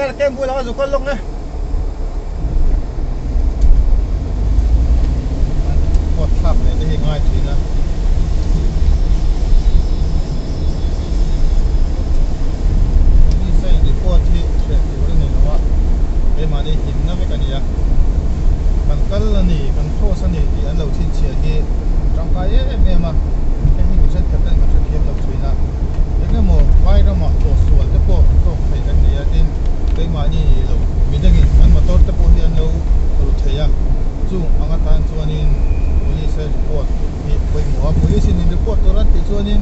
là kem vui nó dùng con lông đấy quạt thảm này cái hình ngoài thì là đi xây thì quạt thì sẽ thì cái này nó cái mà đi hình nó với cái này cần cân là nỉ cần thô sang nỉ thì anh đầu tiên chia thì trong cái em mà cái hình sẽ thật là mình sẽ kiếm đầu tiên là cái mỏ vai đó mà tổ sủa cái bộ tổ phải cái này thì cái mà đi lâu mình đang anh mà tổ cái bộ thì anh lâu lâu thấy à chung anh ta anh cho nên police report thì quay mỏ police in report đó thì cho nên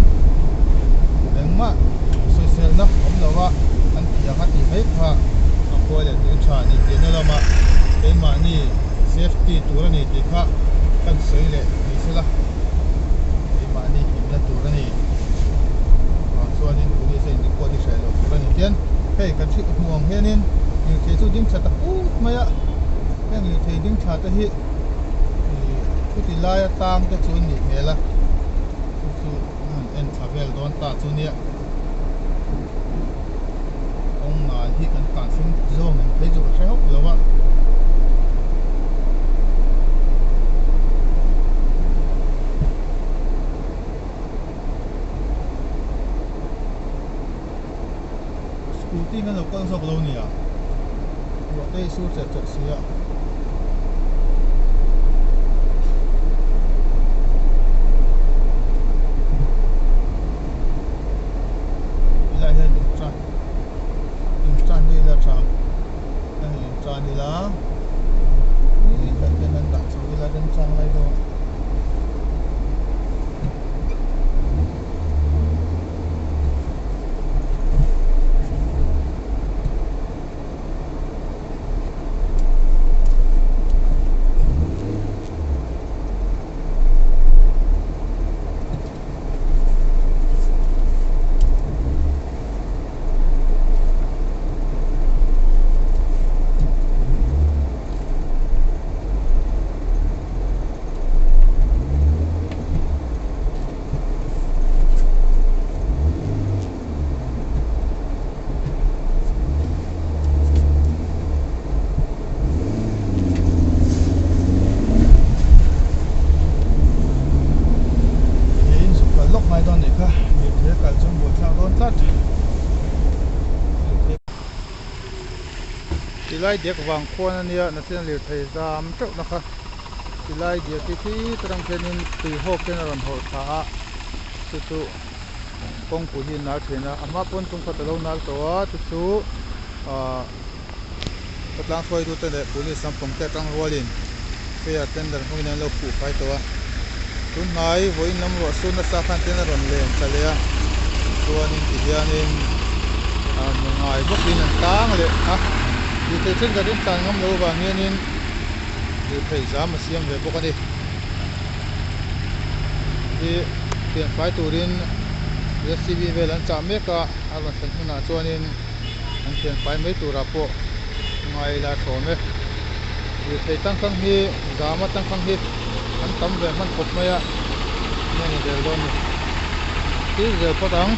em mà social nó không đâu à anh thì anh thì mấy pha anh coi là điều tra thì cái nó mà cái mà đi safety tour này thì khác cần xây lại thì sẽ là cái mà đi cái tour này cho nên police in report thì sẽ là tour này kiến hey cái chuyện muang he nên như thế chú dính chặt mày ạ cái như thế dính chặt thì thì lai tang cái chuyện này nghe là chú anh travel đón ta chú nhỉ ông nói thì cần cả sinh do mình thấy chú sẽ học rồi ạ scooty nó đâu có sọc lâu nhỉ rồi đây số chật chật xí ạ lại hết tràn đi là tràn tràn đi là cái cái này đặt số đi là đến tràn lại rồiที่ไล่เด็กวางควนเนี่ยนักเรียนเรียนไทยจามเจ้านะคะที่ไล่เด็กที่ตรังเทนินตีหกเทนรันหัวขาสุดๆปงปุ๋ยนักเทนะอามาปนตุงพัดลมนักตัวสุดๆตรังซอยดูแต่เด็กปุ๋ยสัมปงแต่ตรังรัวลินเพื่อเต้นเดินพวกนั้นเราผูกไปตัวตุนไม้วัยน้ำรัวสุนัขสักเทนรันเลี้ยงทะเลตัวนี้ที่เดียนินมึงไงพวกนี้นั่งตั้งเลยฮะอยู่ที่ซึ่งกระดิ่งต่างงำรู้ว่าเงี้ยนินอยู่ที่สามมาเสียมเลยพวกนี้ที่เปลี่ยนไฟตัวดินเรสซีบีเวลันจามเมกะอาลันสันนาจวนินอันเปลี่ยนไฟไม่ตัวรับพวกไงลาโถมอยู่ที่ตั้งข้างฮีสามตั้งข้างฮีอันตั้มเวมันครบไหมอะนี่เดี๋ยวโดนที่เดี๋ยวพอตั้ง